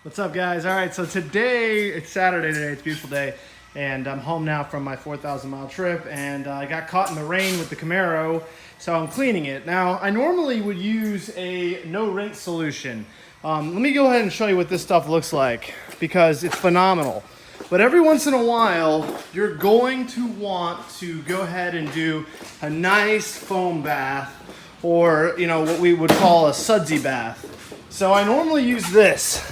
What's up, guys? All right, so today, it's Saturday today, it's a beautiful day, and I'm home now from my 4,000 mile trip, and I got caught in the rain with the Camaro, so I'm cleaning it. Now, I normally would use a no rinse solution. Let me go ahead and show you what this stuff looks like, because it's phenomenal. But every once in a while, you're going to want to go ahead and do a nice foam bath, or what we would call a sudsy bath. So I normally use this.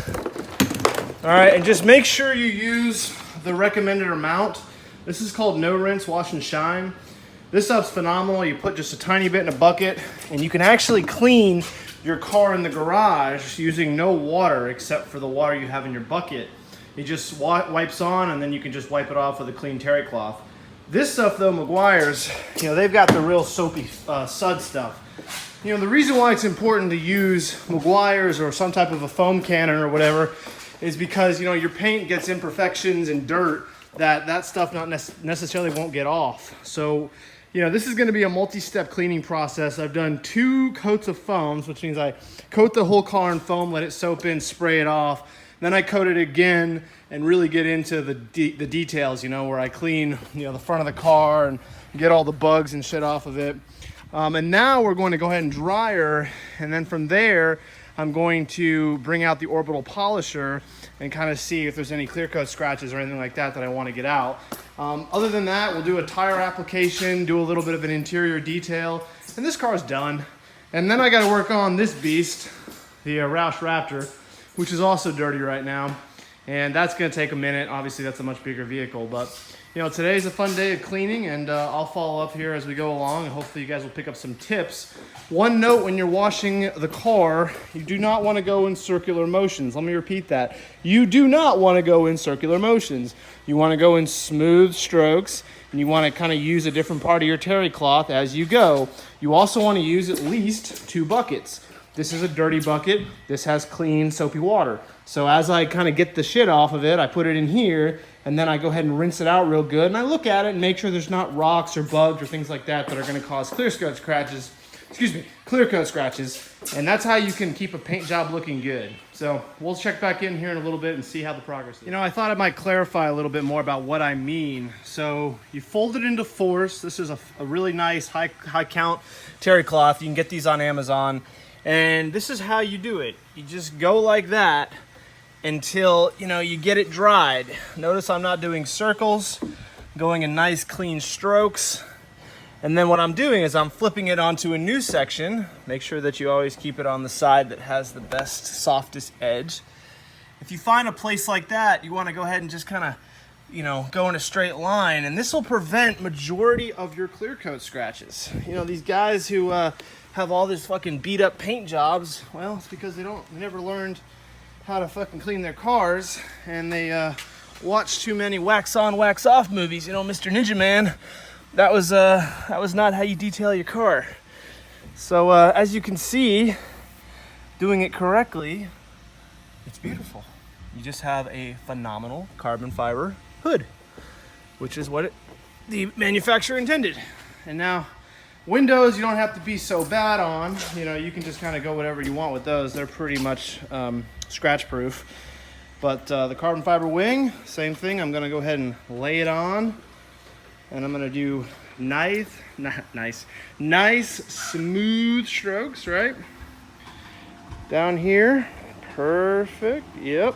All right, and just make sure you use the recommended amount. This is called No Rinse Wash and Shine. This stuff's phenomenal. You put just a tiny bit in a bucket, and you can actually clean your car in the garage using no water except for the water you have in your bucket. It just wipes on, and then you can just wipe it off with a clean terry cloth. This stuff, though, Meguiar's, they've got the real soapy sud stuff. The reason why it's important to use Meguiar's or some type of a foam cannon or whatever is because, your paint gets imperfections and dirt that stuff not necessarily won't get off. So, this is going to be a multi-step cleaning process. I've done 2 coats of foams, which means I coat the whole car in foam, let it soak in, spray it off. Then I coat it again and really get into the details, where I clean, the front of the car and get all the bugs and shit off of it. And now we're going to go ahead and dry her, and then from there, I'm going to bring out the orbital polisher and kind of see if there's any clear coat scratches or anything like that I want to get out. Other than that, we'll do a tire application, do a little bit of an interior detail, and this car is done. And then I got to work on this beast, the Roush Raptor, which is also dirty right now. And that's going to take a minute. Obviously, that's a much bigger vehicle, but today's a fun day of cleaning, and I'll follow up here as we go along, and hopefully you guys will pick up some tips. One note when you're washing the car, you do not want to go in circular motions. Let me repeat that. You do not want to go in circular motions. You want to go in smooth strokes, and you want to kind of use a different part of your terry cloth as you go. You also want to use at least 2 buckets. This is a dirty bucket. This has clean, soapy water. So as I kind of get the shit off of it, I put it in here, and then I go ahead and rinse it out real good. And I look at it and make sure there's not rocks or bugs or things like that are going to cause clear coat scratches. And that's how you can keep a paint job looking good. So we'll check back in here in a little bit and see how the progress is. I thought I might clarify a little bit more about what I mean. So you fold it into 4s. This is a really nice high count terry cloth. You can get these on Amazon. And this is how you do it. You just go like that until, you get it dried. Notice I'm not doing circles, going in nice clean strokes. And then what I'm doing is I'm flipping it onto a new section. Make sure that you always keep it on the side that has the best, softest edge. If you find a place like that, you want to go ahead and just kind of, go in a straight line. And this will prevent majority of your clear coat scratches. These guys who have all this fucking beat up paint jobs, well, it's because they never learned how to fucking clean their cars, and they watch too many wax on, wax off movies. Mr. Ninja Man, that was not how you detail your car. So as you can see, doing it correctly, it's beautiful. You just have a phenomenal carbon fiber hood, which is what the manufacturer intended. And now, windows, you don't have to be so bad on. You can just kind of go whatever you want with those. They're pretty much scratch proof. But the carbon fiber wing, same thing. I'm going to go ahead and lay it on. And I'm going to do nice, smooth strokes, right? Down here. Perfect. Yep.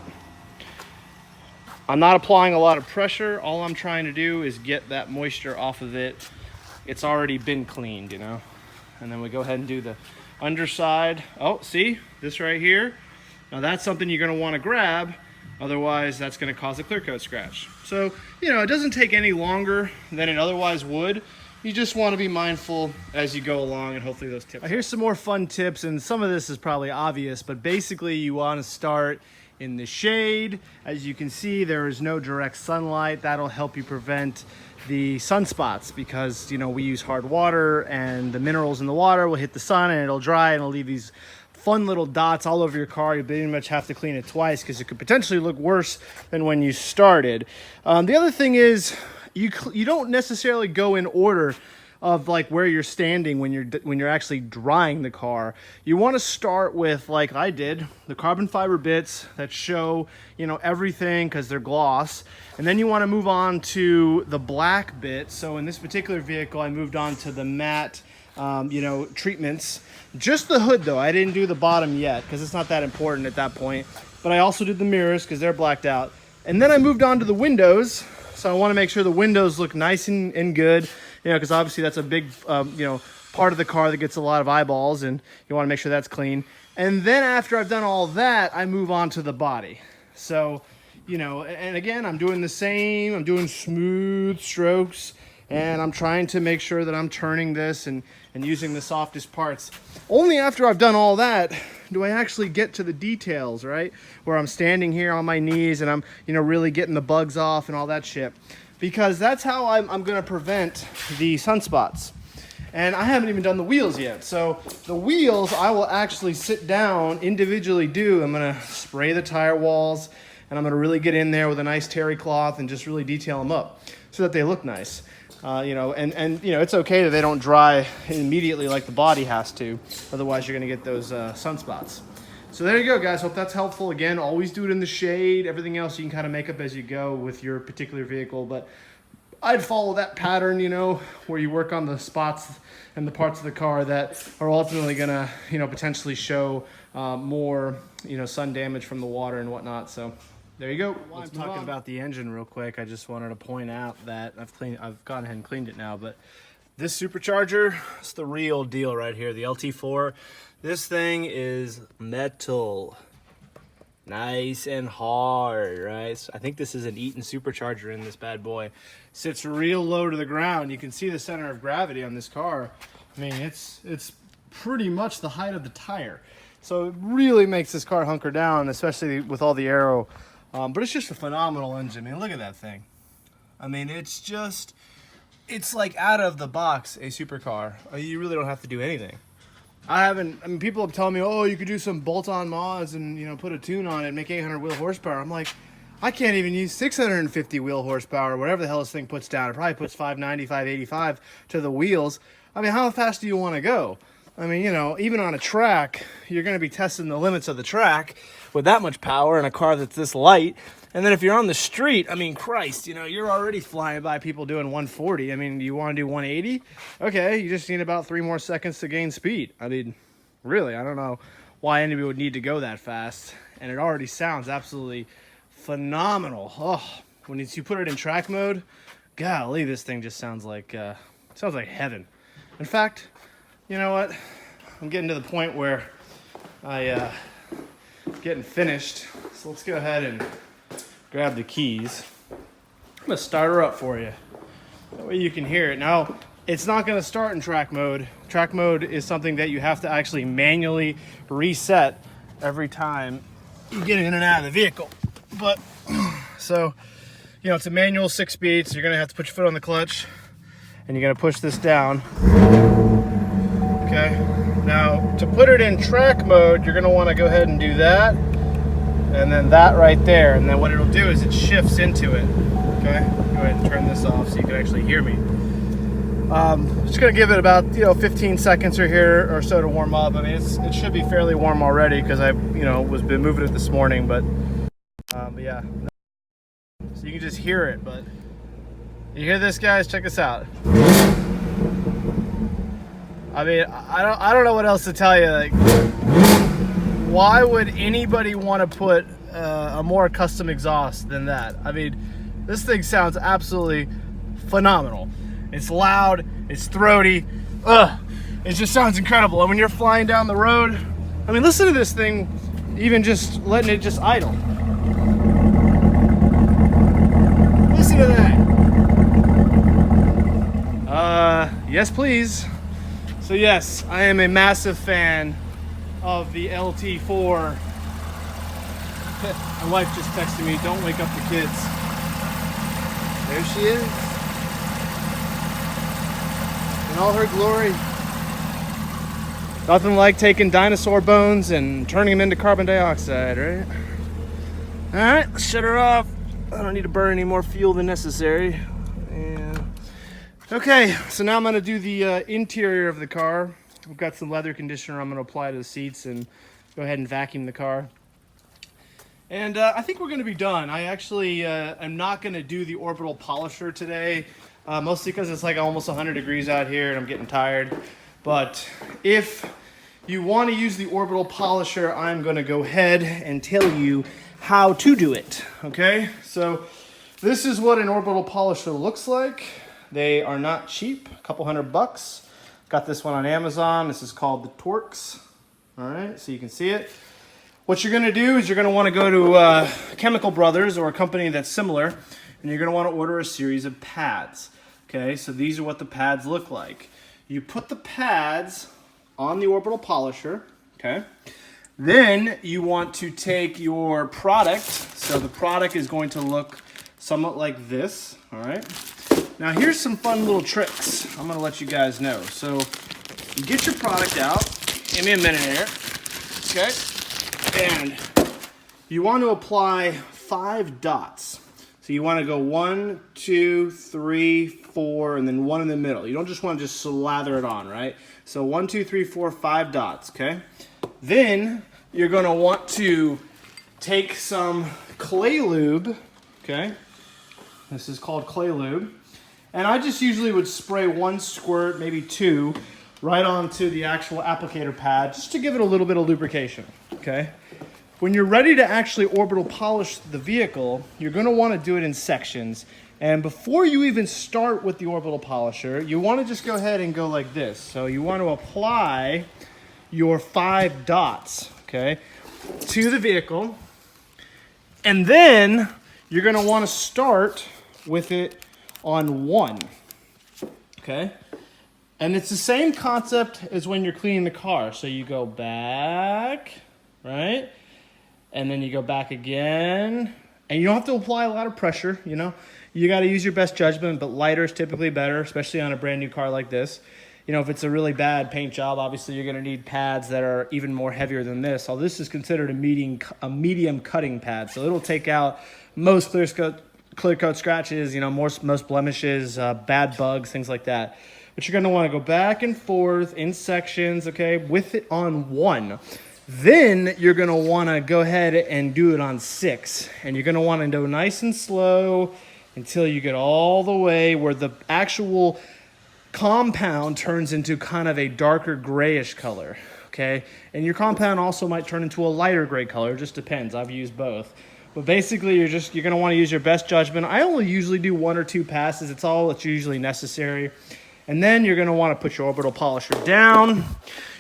I'm not applying a lot of pressure. All I'm trying to do is get that moisture off of it. It's already been cleaned, And then we go ahead and do the underside. Oh, see this right here? Now that's something you're going to want to grab. Otherwise, that's going to cause a clear coat scratch. So, it doesn't take any longer than it otherwise would. You just want to be mindful as you go along, and hopefully those tips. Here's some more fun tips, and some of this is probably obvious, but basically you want to start in the shade. As you can see, there is no direct sunlight. That'll help you prevent the sunspots because, we use hard water, and the minerals in the water will hit the sun and it'll dry and it'll leave these fun little dots all over your car. You pretty much have to clean it twice because it could potentially look worse than when you started. The other thing is you don't necessarily go in order of like where you're standing when you're actually drying the car. You want to start with, like I did, the carbon fiber bits that show, you know, everything because they're gloss, and then you want to move on to the black bit. So in this particular vehicle, I moved on to the matte, you know, treatments. Just the hood though, I didn't do the bottom yet because it's not that important at that point. But I also did the mirrors because they're blacked out, and then I moved on to the windows. So I want to make sure the windows look nice and good, you know, because obviously that's a big, you know, part of the car that gets a lot of eyeballs, and you want to make sure that's clean. And then after I've done all that, I move on to the body. So, you know, and again, I'm doing the same. I'm doing smooth strokes, and I'm trying to make sure that I'm turning this and using the softest parts. Only after I've done all that do I actually get to the details, right? Where I'm standing here on my knees and I'm, you know, really getting the bugs off and all that shit. Because that's how I'm gonna prevent the sunspots. And I haven't even done the wheels yet. So the wheels, I will actually sit down, individually do. I'm gonna spray the tire walls, and I'm gonna really get in there with a nice terry cloth and just really detail them up so that they look nice. You know, and you know, it's okay that they don't dry immediately like the body has to. Otherwise, you're gonna get those sunspots. So there you go, guys. Hope that's helpful. Again, always do it in the shade. Everything else you can kind of make up as you go with your particular vehicle. But I'd follow that pattern, you know, where you work on the spots and the parts of the car that are ultimately gonna, you know, potentially show more, you know, sun damage from the water and whatnot. So there you go. While I'm talking about the engine real quick, I just wanted to point out that I've gone ahead and cleaned it now, but this supercharger, it's the real deal right here, the LT4. This thing is metal. Nice and hard, right? So I think this is an Eaton supercharger in this bad boy. Sits real low to the ground. You can see the center of gravity on this car. I mean, it's pretty much the height of the tire. So it really makes this car hunker down, especially with all the aero. But it's just a phenomenal engine. I mean, look at that thing. I mean, it's like out of the box a supercar. You really don't have to do anything. I mean, people have told me, oh, you could do some bolt-on mods and, you know, put a tune on it and make 800 wheel horsepower. I'm like, I can't even use 650 wheel horsepower, whatever the hell this thing puts down. It probably puts 590, 585 to the wheels. I mean, how fast do you want to go? I mean, you know, even on a track, you're going to be testing the limits of the track with that much power in a car that's this light. And then if you're on the street, I mean, Christ, you know, you're already flying by people doing 140. I mean, you want to do 180? Okay, you just need about 3 more seconds to gain speed. I mean, really, I don't know why anybody would need to go that fast. And it already sounds absolutely phenomenal. Oh, when you put it in track mode, golly, this thing just sounds like heaven. In fact, you know what? I'm getting to the point where getting finished. So let's go ahead and grab the keys. I'm gonna start her up for you. That way you can hear it. Now, it's not gonna start in track mode. Track mode is something that you have to actually manually reset every time you get in and out of the vehicle. But, so, you know, it's a manual 6-speed, so you're gonna have to put your foot on the clutch and you're gonna push this down. Okay, now to put it in track mode, you're gonna wanna go ahead and do that, and then that right there, and then what it'll do is it shifts into it. Okay, go ahead and turn this off so you can actually hear me. Just gonna give it about, you know, 15 seconds or so to warm up. I mean, it should be fairly warm already because I, you know, been moving it this morning, but yeah. So you can just hear it, but you hear this, guys? Check this out. I mean, I don't know what else to tell you. Like, why would anybody want to put a more custom exhaust than that? I mean, this thing sounds absolutely phenomenal. It's loud, it's throaty, it just sounds incredible. And when you're flying down the road, I mean, listen to this thing, even just letting it just idle. Listen to that. Yes, please. So yes, I am a massive fan of the LT4. My wife just texted me, don't wake up the kids. There she is. In all her glory. Nothing like taking dinosaur bones and turning them into carbon dioxide, right? All right, let's shut her off. I don't need to burn any more fuel than necessary. And Okay, so now I'm gonna do the interior of the car. I've got some leather conditioner I'm gonna apply to the seats and go ahead and vacuum the car. And I think we're gonna be done. I actually am not gonna do the orbital polisher today, mostly because it's like almost 100 degrees out here and I'm getting tired. But if you wanna use the orbital polisher, I'm gonna go ahead and tell you how to do it, okay? So this is what an orbital polisher looks like. They are not cheap, a couple $100. Got this one on Amazon. This is called the Torx. All right, so you can see it. What you're gonna do is you're gonna wanna go to Chemical Brothers or a company that's similar, and you're gonna wanna order a series of pads. Okay, so these are what the pads look like. You put the pads on the orbital polisher, okay? Then you want to take your product. So the product is going to look somewhat like this, all right? Now here's some fun little tricks I'm gonna let you guys know. So you get your product out, give me a minute here, okay? And you want to apply 5 dots. So you wanna go 1, 2, 3, 4, and then 1 in the middle. You don't just wanna just slather it on, right? So 1, 2, 3, 4, 5 dots, okay? Then you're gonna want to take some clay lube, okay? This is called clay lube. And I just usually would spray 1 squirt, maybe 2, right onto the actual applicator pad, just to give it a little bit of lubrication, okay? When you're ready to actually orbital polish the vehicle, you're gonna wanna do it in sections. And before you even start with the orbital polisher, you wanna just go ahead and go like this. So you wanna apply your 5 dots, okay, to the vehicle. And then you're gonna wanna start with it on 1, okay? And it's the same concept as when you're cleaning the car. So you go back, right? And then you go back again. And you don't have to apply a lot of pressure, you know? You gotta use your best judgment, but lighter is typically better, especially on a brand new car like this. You know, if it's a really bad paint job, obviously you're gonna need pads that are even more heavier than this. So this is considered a medium cutting pad. So it'll take out most clear coat scratches, you know, most blemishes, bad bugs, things like that. But you're gonna wanna go back and forth in sections, okay, with it on 1. Then you're gonna wanna go ahead and do it on 6. And you're gonna wanna go nice and slow until you get all the way where the actual compound turns into kind of a darker grayish color, okay? And your compound also might turn into a lighter gray color, it just depends. I've used both. But basically, you're gonna wanna use your best judgment. I only usually do 1 or 2 passes. It's all that's usually necessary. And then you're gonna wanna put your orbital polisher down.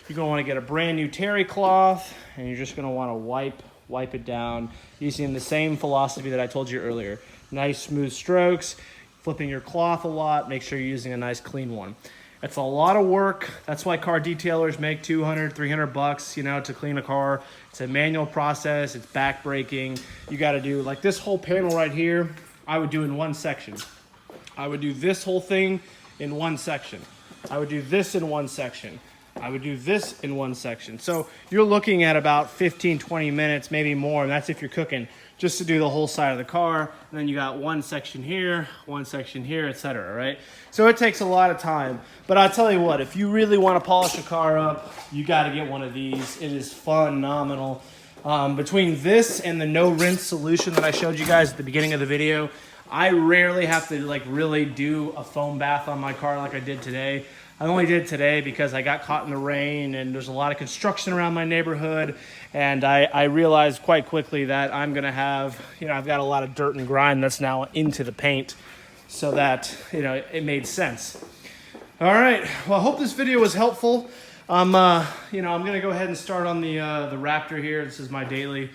You're gonna wanna get a brand new terry cloth, and you're just gonna wanna wipe it down using the same philosophy that I told you earlier. Nice smooth strokes, flipping your cloth a lot, make sure you're using a nice clean one. It's a lot of work. That's why car detailers make $200, $300, you know, to clean a car. It's a manual process. It's back-breaking. You got to do, like this whole panel right here, I would do in 1 section. I would do this whole thing in 1 section. I would do this in 1 section. I would do this in 1 section. So you're looking at about 15, 20 minutes, maybe more, and that's if you're cooking, just to do the whole side of the car. And then you got 1 section here, 1 section here, etc., right? So it takes a lot of time. But I'll tell you what, if you really want to polish a car up, you got to get one of these. It is phenomenal. Between this and the no rinse solution that I showed you guys at the beginning of the video, I rarely have to like really do a foam bath on my car like I did today. I only did today because I got caught in the rain and there's a lot of construction around my neighborhood, and I realized quite quickly that I'm gonna have, you know, I've got a lot of dirt and grime that's now into the paint, so that, you know, it made sense. All right, well, I hope this video was helpful. I'm gonna go ahead and start on the Raptor here. This is my daily.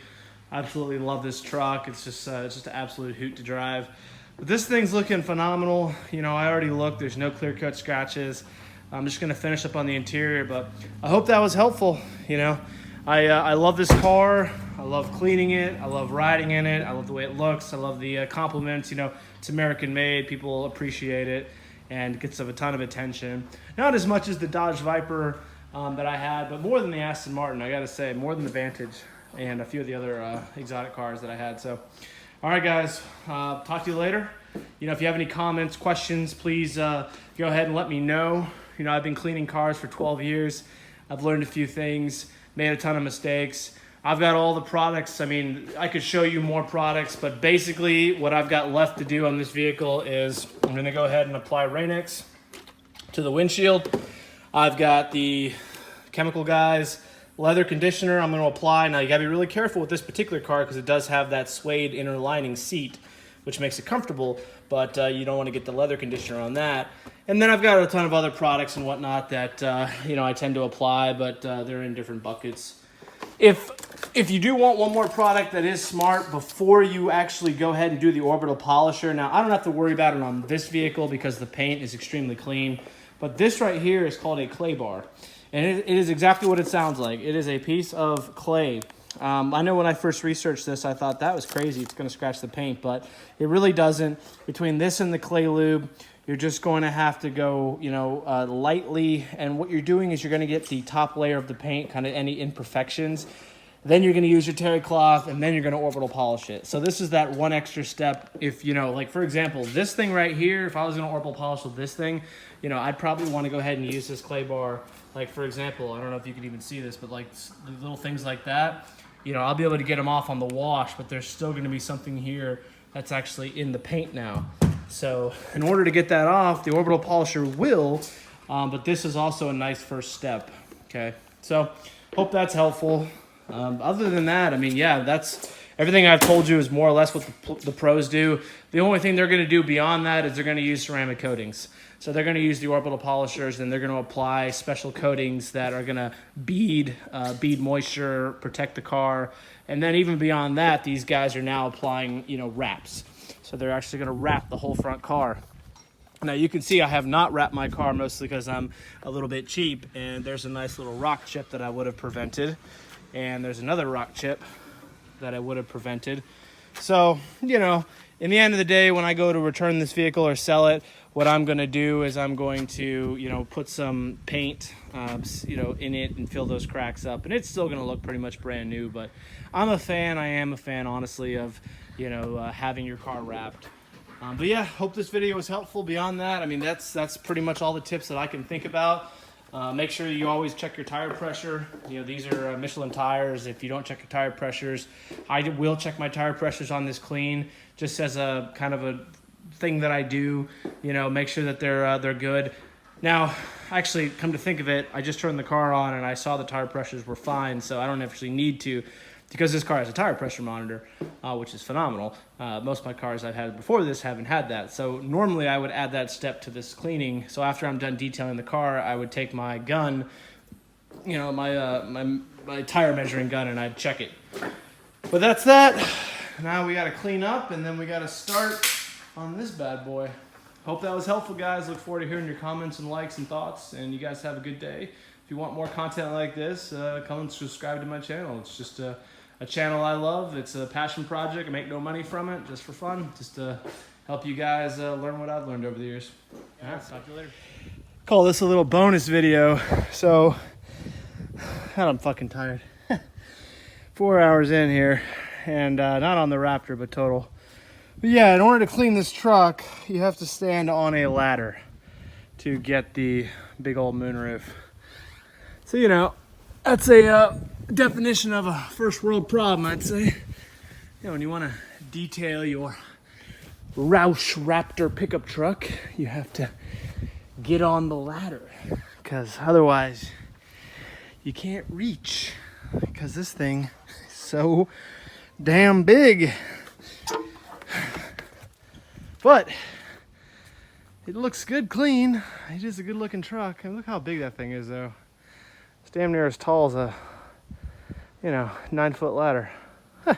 I absolutely love this truck. It's just an absolute hoot to drive. But this thing's looking phenomenal. You know, I already looked. There's no clear cut scratches. I'm just gonna finish up on the interior, but I hope that was helpful. You know, I love this car. I love cleaning it. I love riding in it. I love the way it looks. I love the compliments. You know, it's American made. People appreciate it and gets a ton of attention. Not as much as the Dodge Viper that I had, but more than the Aston Martin, I gotta say, more than the Vantage and a few of the other exotic cars that I had. So, all right, guys, talk to you later. you know, if you have any comments, questions, please go ahead and let me know. You know, I've been cleaning cars for 12 years. I've learned a few things, made a ton of mistakes. I've got all the products. I mean, I could show you more products, but basically what I've got left to do on this vehicle is I'm going to go ahead and apply Rain-X to the windshield. I've got the Chemical Guys leather conditioner I'm going to apply. Now, you got to be really careful with this particular car because it does have that suede inner lining seat, which makes it comfortable, but you don't want to get the leather conditioner on that. And then I've got a ton of other products and whatnot that, you know, I tend to apply, but they're in different buckets. If you do want one more product that is smart before you actually go ahead and do the orbital polisher, now I don't have to worry about it on this vehicle because the paint is extremely clean, but this right here is called a clay bar, and it is exactly what it sounds like. It is a piece of clay. I know when I first researched this, I thought that was crazy. It's going to scratch the paint, but it really doesn't. Between this and the clay lube, you're just going to have to go, you know, lightly. And what you're doing is you're going to get the top layer of the paint, kind of any imperfections. Then you're going to use your terry cloth, and then you're going to orbital polish it. So this is that one extra step. If, you know, like for example, this thing right here, if I was going to orbital polish with this thing, you know, I'd probably want to go ahead and use this clay bar. Like for example, I don't know if you can even see this, but like little things like that, you know, I'll be able to get them off on the wash, but there's still going to be something here that's actually in the paint now. So in order to get that off, the orbital polisher will, but this is also a nice first step, okay? So hope that's helpful. Other than that, I mean, yeah, that's everything I've told you is more or less what the pros do. The only thing they're going to do beyond that is they're going to use ceramic coatings. So they're going to use the orbital polishers, and they're going to apply special coatings that are going to bead moisture, protect the car. And then even beyond that, these guys are now applying, you know, wraps. So they're actually going to wrap the whole front car. Now you can see I have not wrapped my car mostly because I'm a little bit cheap, and there's a nice little rock chip that I would have prevented. And there's another rock chip that I would have prevented. So, you know, in the end of the day, when I go to return this vehicle or sell it, what I'm going to do is I'm going to, you know, put some paint, you know, in it and fill those cracks up. And it's still going to look pretty much brand new. But I am a fan, honestly, of, you know, having your car wrapped. But yeah, hope this video was helpful. Beyond that, I mean, that's pretty much all the tips that I can think about. Make sure you always check your tire pressure. You know, these are Michelin tires. If you don't check your tire pressures, I will check my tire pressures on this clean, just as a kind of a thing that I do. You know, make sure that they're good. Now, actually, come to think of it, I just turned the car on and I saw the tire pressures were fine, so I don't actually need to, because this car has a tire pressure monitor, which is phenomenal. Most of my cars I've had before this haven't had that. So normally I would add that step to this cleaning. So after I'm done detailing the car, I would take my gun, you know, my tire measuring gun, and I'd check it. But that's that. Now we got to clean up, and then we got to start on this bad boy. Hope that was helpful, guys. Look forward to hearing your comments and likes and thoughts, and you guys have a good day. If you want more content like this, come and subscribe to my channel. It's just a channel I love. It's a passion project. I make no money from it, just for fun, just to help you guys learn what I've learned over the years. All right, talk to you later. Call this a little bonus video. So, God, I'm fucking tired. 4 hours in here, and not on the Raptor, but total. But yeah, in order to clean this truck, you have to stand on a ladder to get the big old moonroof. So, you know, that's a definition of a first world problem, I'd say. You know, when you want to detail your Roush Raptor pickup truck, you have to get on the ladder, because otherwise you can't reach, because this thing is so damn big. But it looks good clean. It is a good looking truck. And look how big that thing is, though. It's damn near as tall as a, you know, 9-foot ladder. Huh.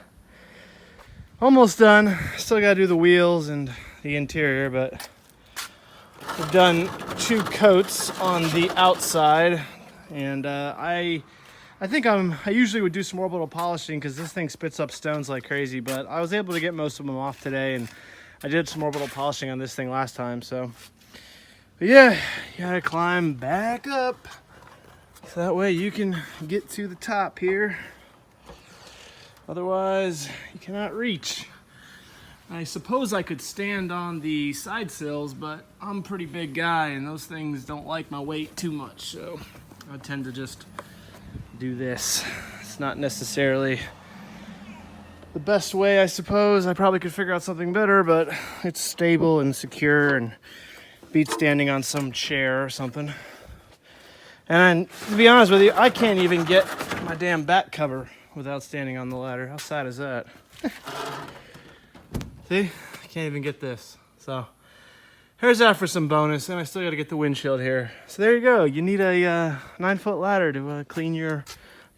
Almost done. Still got to do the wheels and the interior, but I've done 2 coats on the outside, and I usually would do some orbital polishing because this thing spits up stones like crazy, but I was able to get most of them off today, and I did some orbital polishing on this thing last time, so. But yeah, you gotta climb back up so that way you can get to the top here. Otherwise, you cannot reach. I suppose I could stand on the side sills, but I'm a pretty big guy and those things don't like my weight too much, so I tend to just do this. It's not necessarily the best way, I suppose. I probably could figure out something better, but it's stable and secure and beats standing on some chair or something. And to be honest with you, I can't even get my damn back cover without standing on the ladder. How sad is that? See, I can't even get this. So here's that for some bonus, and I still got to get the windshield here. So there you go. You need a 9-foot ladder to clean your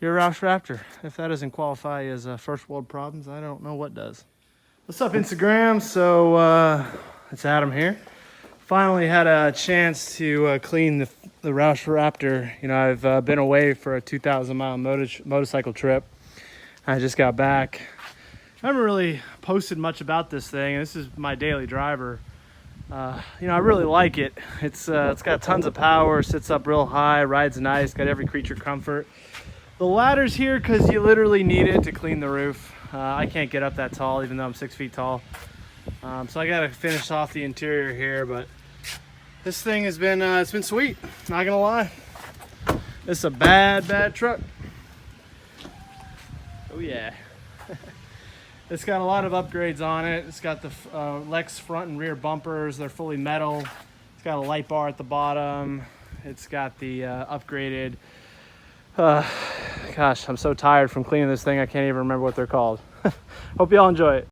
Roush Raptor. If that doesn't qualify as first world problems, I don't know what does. What's up, Instagram? So it's Adam here. Finally had a chance to clean the Roush Raptor. You know, I've been away for a 2,000-mile motorcycle trip. I just got back. I haven't really posted much about this thing. This is my daily driver. You know, I really like it. It's got tons of power, sits up real high, rides nice, got every creature comfort. The ladder's here because you literally need it to clean the roof. I can't get up that tall, even though I'm 6 feet tall. So I gotta finish off the interior here, but this thing has been, it's been sweet, not gonna lie. This is a bad truck. Oh yeah. It's got a lot of upgrades on it. It's got the Lex front and rear bumpers. They're fully metal. It's got a light bar at the bottom. It's got the upgraded, gosh, I'm so tired from cleaning this thing. I can't even remember what they're called. Hope y'all enjoy it.